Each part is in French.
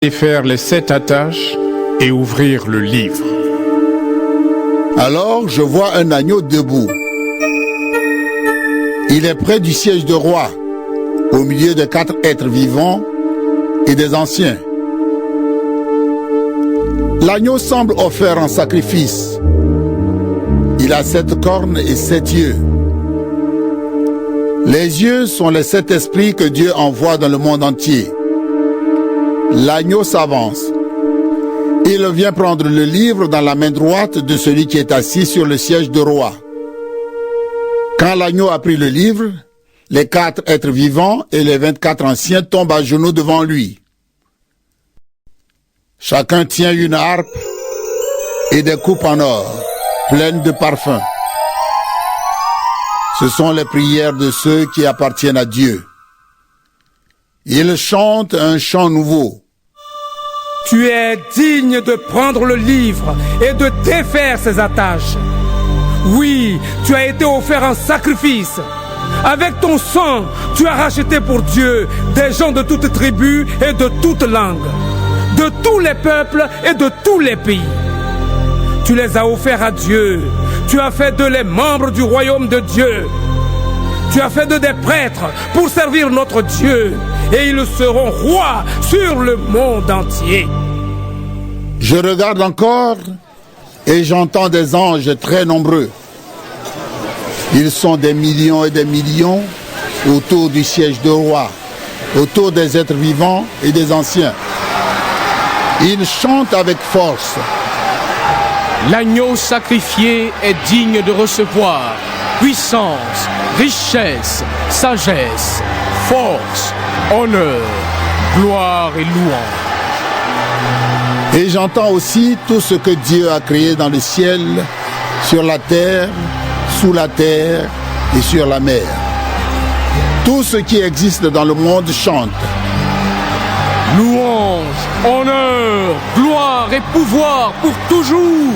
défaire les 7 attaches et ouvrir le livre. Alors je vois un agneau debout. Il est près du siège de roi, au milieu de 4 êtres vivants et des anciens. L'agneau semble offert en sacrifice. Il a 7 cornes et 7 yeux. Les yeux sont les 7 esprits que Dieu envoie dans le monde entier. L'agneau s'avance. Il vient prendre le livre dans la main droite de celui qui est assis sur le siège de roi. Quand l'agneau a pris le livre, les 4 êtres vivants et les 24 anciens tombent à genoux devant lui. Chacun tient une harpe et des coupes en or, pleines de parfums. Ce sont les prières de ceux qui appartiennent à Dieu. Ils chantent un chant nouveau. Tu es digne de prendre le livre et de défaire ses attaches. Oui, tu as été offert en sacrifice. Avec ton sang, tu as racheté pour Dieu des gens de toutes tribus et de toutes langues, de tous les peuples et de tous les pays. Tu les as offerts à Dieu. Tu as fait d'eux les membres du royaume de Dieu. Tu as fait d'eux des prêtres pour servir notre Dieu. Et ils seront rois sur le monde entier. Je regarde encore et j'entends des anges très nombreux. Ils sont des millions et des millions autour du siège de roi, autour des êtres vivants et des anciens. Ils chantent avec force. L'agneau sacrifié est digne de recevoir puissance, richesse, sagesse, force, honneur, gloire et louange. Et j'entends aussi tout ce que Dieu a créé dans le ciel, sur la terre, sous la terre et sur la mer. Tout ce qui existe dans le monde chante. Louange, honneur, gloire et pouvoir pour toujours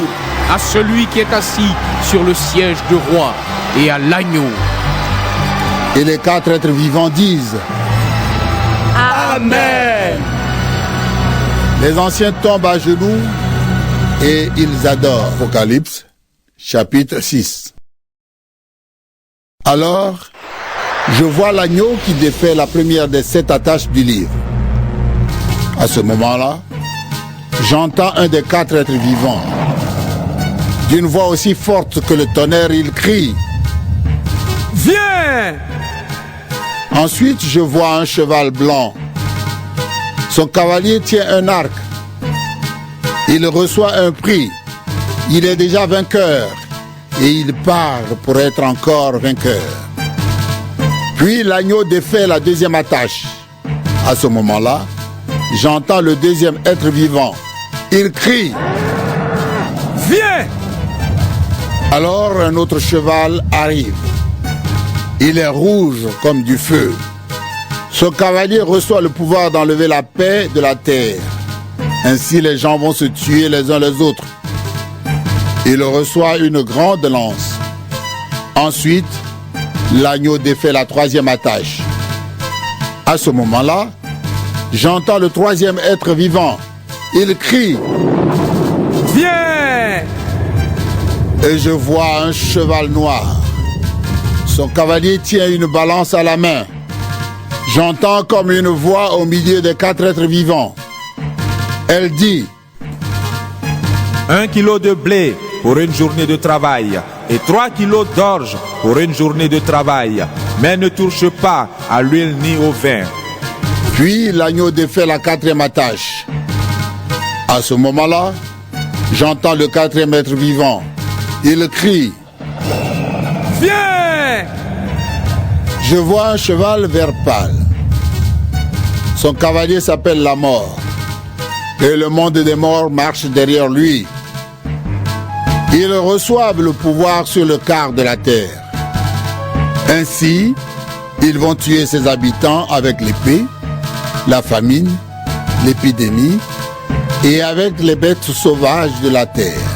à celui qui est assis sur le siège de roi et à l'agneau. Et les 4 êtres vivants disent Amen. Les anciens tombent à genoux et ils adorent. Apocalypse, chapitre 6. Alors, je vois l'agneau qui défait la première des 7 attaches du livre. À ce moment-là, j'entends un des 4 êtres vivants. D'une voix aussi forte que le tonnerre, il crie « Viens !» Ensuite, je vois un cheval blanc. Son cavalier tient un arc. Il reçoit un prix. Il est déjà vainqueur et il part pour être encore vainqueur. Puis l'agneau défait la deuxième attache. À ce moment-là, j'entends le deuxième être vivant. Il crie « Viens !» Alors un autre cheval arrive. Il est rouge comme du feu. Son cavalier reçoit le pouvoir d'enlever la paix de la terre. Ainsi les gens vont se tuer les uns les autres. Il reçoit une grande lance. Ensuite, l'agneau défait la troisième attache. À ce moment-là, j'entends le troisième être vivant. Il crie « Viens !» Et je vois un cheval noir. Son cavalier tient une balance à la main. J'entends comme une voix au milieu des 4 êtres vivants. Elle dit 1 kilo de blé pour une journée de travail et 3 kilos d'orge pour une journée de travail, mais ne touche pas à l'huile ni au vin. Puis l'agneau défait la 4e attache. À ce moment-là, j'entends le 4e être vivant. Il crie « Viens !» Je vois un cheval vert pâle. Son cavalier s'appelle la mort. Et le monde des morts marche derrière lui. Ils reçoivent le pouvoir sur le quart de la terre. Ainsi, ils vont tuer ses habitants avec l'épée, la famine, l'épidémie et avec les bêtes sauvages de la terre.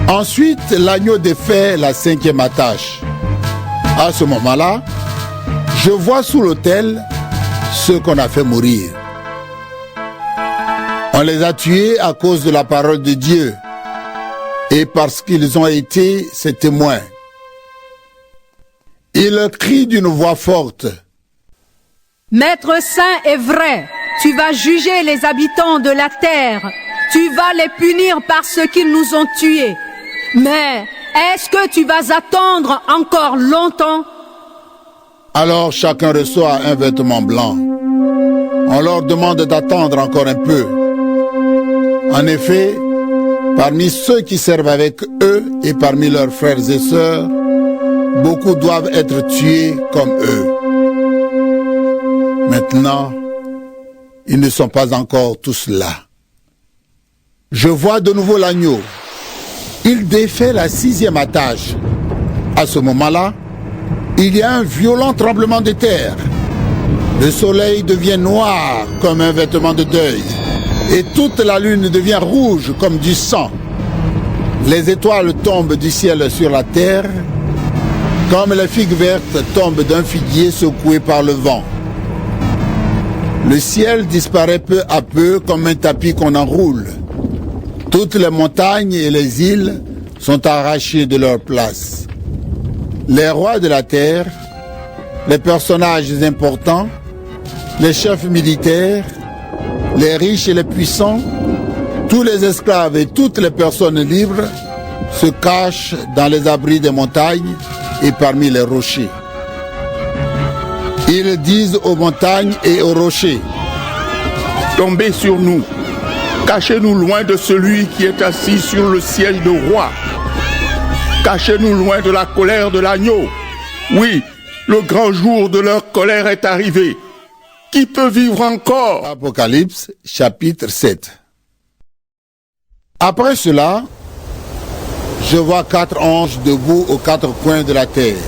Ensuite, l'agneau défait la 5e attache. À ce moment-là, je vois sous l'autel ceux qu'on a fait mourir. On les a tués à cause de la parole de Dieu et parce qu'ils ont été ses témoins. Ils crient d'une voix forte. Maître saint et vrai, tu vas juger les habitants de la terre. Tu vas les punir parce qu'ils nous ont tués. Mais est-ce que tu vas attendre encore longtemps? Alors chacun reçoit un vêtement blanc. On leur demande d'attendre encore un peu. En effet, parmi ceux qui servent avec eux et parmi leurs frères et sœurs, beaucoup doivent être tués comme eux. Maintenant, ils ne sont pas encore tous là. Je vois de nouveau l'agneau. Il défait la 6e attache. À ce moment-là, il y a un violent tremblement de terre. Le soleil devient noir comme un vêtement de deuil et toute la lune devient rouge comme du sang. Les étoiles tombent du ciel sur la terre comme les figues vertes tombent d'un figuier secoué par le vent. Le ciel disparaît peu à peu comme un tapis qu'on enroule. Toutes les montagnes et les îles sont arrachées de leur place. Les rois de la terre, les personnages importants, les chefs militaires, les riches et les puissants, tous les esclaves et toutes les personnes libres se cachent dans les abris des montagnes et parmi les rochers. Ils disent aux montagnes et aux rochers: tombez sur nous, cachez-nous loin de celui qui est assis sur le siège de roi. Cachez-nous loin de la colère de l'agneau. Oui, le grand jour de leur colère est arrivé. Qui peut vivre encore? Apocalypse, chapitre 7. Après cela, je vois 4 anges debout aux 4 coins de la terre.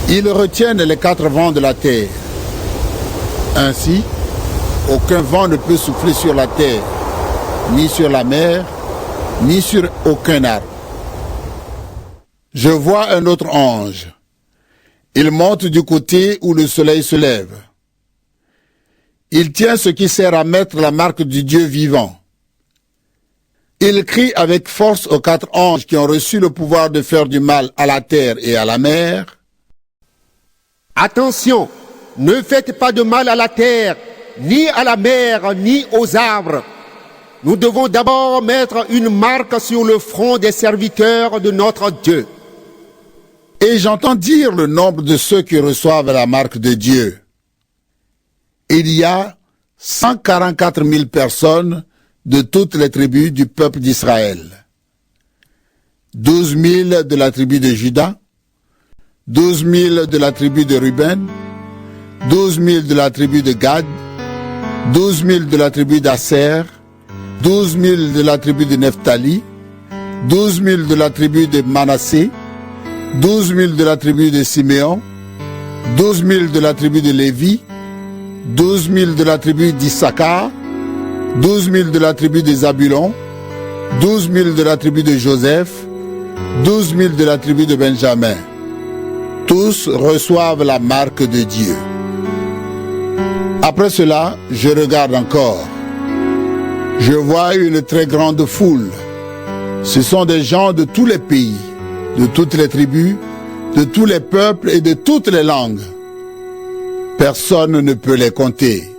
Ils retiennent les 4 vents de la terre. Ainsi, aucun vent ne peut souffler sur la terre, ni sur la mer, ni sur aucun arbre. Je vois un autre ange. Il monte du côté où le soleil se lève. Il tient ce qui sert à mettre la marque du Dieu vivant. Il crie avec force aux 4 anges qui ont reçu le pouvoir de faire du mal à la terre et à la mer. Attention, ne faites pas de mal à la terre, ni à la mer, ni aux arbres. Nous devons d'abord mettre une marque sur le front des serviteurs de notre Dieu. Et j'entends dire le nombre de ceux qui reçoivent la marque de Dieu. Il y a 144 000 personnes de toutes les tribus du peuple d'Israël. 12 000 de la tribu de Juda, 12 000 de la tribu de Ruben, 12 000 de la tribu de Gad, 12 000 de la tribu d'Aser, 12 000 de la tribu de Nephtali, 12 000 de la tribu de Manassé, 12 000 de la tribu de Siméon, 12 000 de la tribu de Lévi, 12 000 de la tribu d'Issachar, 12 000 de la tribu de Zabulon, 12 000 de la tribu de Joseph, 12 000 de la tribu de Benjamin. Tous reçoivent la marque de Dieu. Après cela, je regarde encore. Je vois une très grande foule. Ce sont des gens de tous les pays, de toutes les tribus, de tous les peuples et de toutes les langues. Personne ne peut les compter.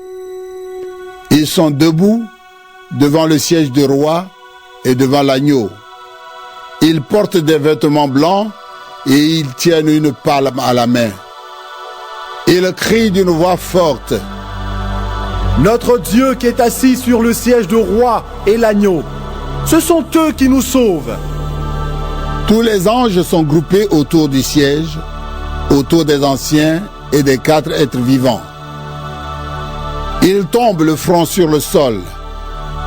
Ils sont debout devant le siège du roi et devant l'agneau. Ils portent des vêtements blancs et ils tiennent une palme à la main. Ils crient d'une voix forte: Notre Dieu qui est assis sur le siège de roi et l'agneau, ce sont eux qui nous sauvent. Tous les anges sont groupés autour du siège, autour des anciens et des 4 êtres vivants. Ils tombent le front sur le sol,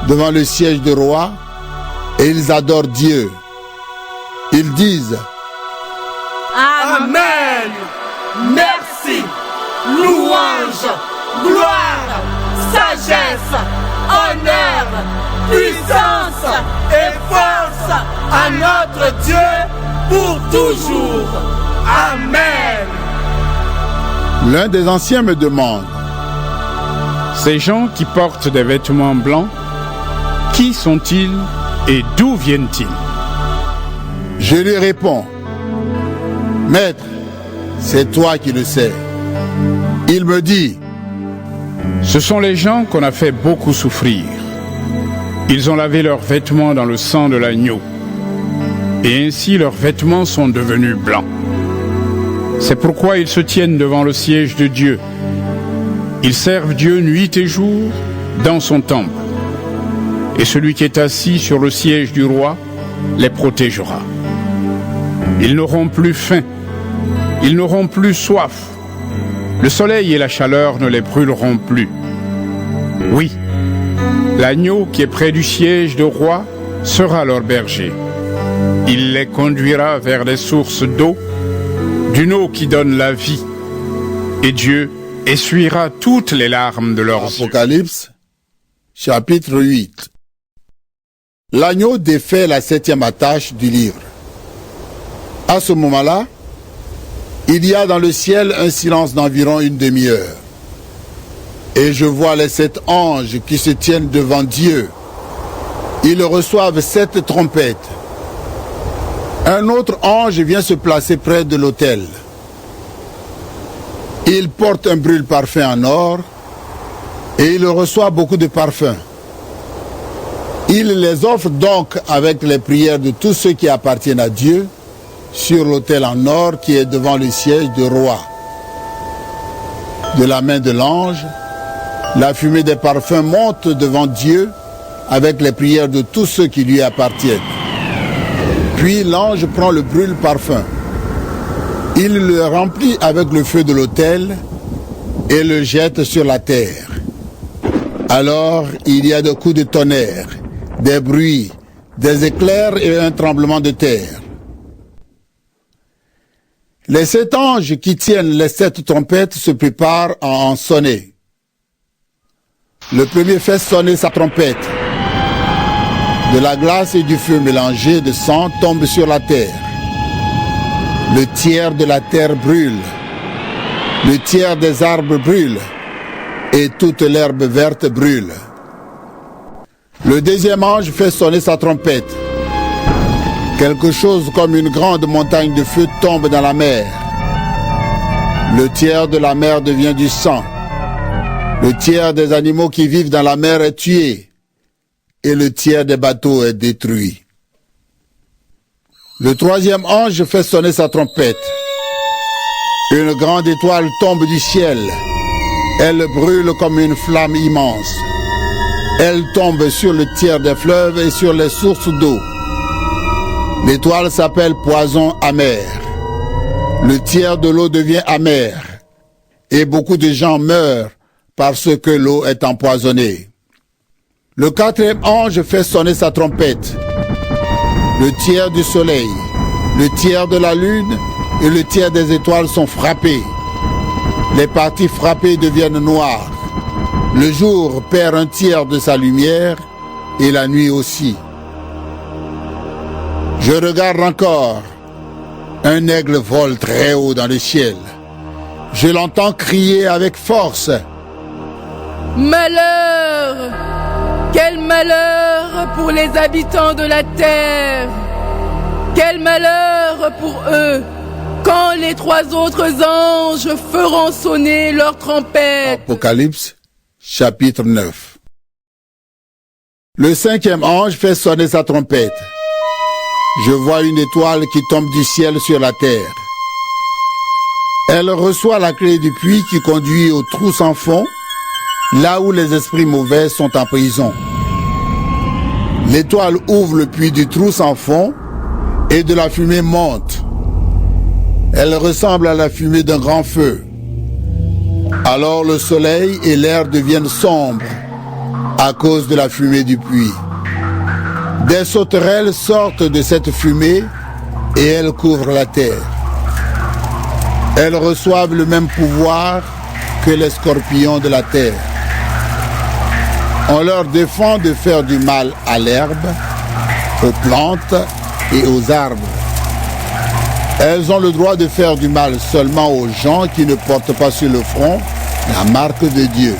devant le siège du roi, et ils adorent Dieu. Ils disent: Amen. Merci, louange, gloire, sagesse, honneur, puissance et force à notre Dieu pour toujours. Amen. L'un des anciens me demande: Ces gens qui portent des vêtements blancs, qui sont-ils et d'où viennent-ils? Je lui réponds, Maître, c'est toi qui le sais. Il me dit, ce sont les gens qu'on a fait beaucoup souffrir. Ils ont lavé leurs vêtements dans le sang de l'agneau. Et ainsi leurs vêtements sont devenus blancs. C'est pourquoi ils se tiennent devant le siège de Dieu. Ils servent Dieu nuit et jour dans son temple. Et celui qui est assis sur le siège du roi les protégera. Ils n'auront plus faim. Ils n'auront plus soif. Le soleil et la chaleur ne les brûleront plus. Oui, l'agneau qui est près du siège du roi sera leur berger. Il les conduira vers les sources d'eau, d'une eau qui donne la vie. Et Dieu essuiera toutes les larmes de leurs yeux. Apocalypse, chapitre 8. L'agneau défait la 7e attache du livre. À ce moment-là, il y a dans le ciel un silence d'environ une demi-heure. Et je vois les 7 anges qui se tiennent devant Dieu. Ils reçoivent 7 trompettes. Un autre ange vient se placer près de l'autel. Il porte un brûle-parfum en or et il reçoit beaucoup de parfums. Il les offre donc avec les prières de tous ceux qui appartiennent à Dieu sur l'autel en or qui est devant le siège du roi. De la main de l'ange, la fumée des parfums monte devant Dieu avec les prières de tous ceux qui lui appartiennent. Puis l'ange prend le brûle-parfum. Il le remplit avec le feu de l'autel et le jette sur la terre. Alors il y a des coups de tonnerre, des bruits, des éclairs et un tremblement de terre. Les 7 anges qui tiennent les 7 trompettes se préparent à en sonner. Le premier fait sonner sa trompette. De la glace et du feu mélangés de sang tombent sur la terre. Le tiers de la terre brûle. Le tiers des arbres brûle. Et toute l'herbe verte brûle. Le deuxième ange fait sonner sa trompette. Quelque chose comme une grande montagne de feu tombe dans la mer. Le tiers de la mer devient du sang. Le tiers des animaux qui vivent dans la mer est tué. Et le tiers des bateaux est détruit. Le troisième ange fait sonner sa trompette. Une grande étoile tombe du ciel. Elle brûle comme une flamme immense. Elle tombe sur le tiers des fleuves et sur les sources d'eau. L'étoile s'appelle poison amer. Le tiers de l'eau devient amer. Et beaucoup de gens meurent parce que l'eau est empoisonnée. Le quatrième ange fait sonner sa trompette. Le tiers du soleil, le tiers de la lune et le tiers des étoiles sont frappés. Les parties frappées deviennent noires. Le jour perd un tiers de sa lumière et la nuit aussi. Je regarde encore. Un aigle vole très haut dans le ciel. Je l'entends crier avec force. Malheur! Quel malheur pour les habitants de la terre! Quel malheur pour eux quand les 3 autres anges feront sonner leur trompette! Apocalypse, chapitre 9. Le 5e ange fait sonner sa trompette. Je vois une étoile qui tombe du ciel sur la terre. Elle reçoit la clé du puits qui conduit au trou sans fond, là où les esprits mauvais sont en prison. L'étoile ouvre le puits du trou sans fond et de la fumée monte. Elle ressemble à la fumée d'un grand feu. Alors le soleil et l'air deviennent sombres à cause de la fumée du puits. Des sauterelles sortent de cette fumée et elles couvrent la terre. Elles reçoivent le même pouvoir que les scorpions de la terre. On leur défend de faire du mal à l'herbe, aux plantes et aux arbres. Elles ont le droit de faire du mal seulement aux gens qui ne portent pas sur le front la marque de Dieu.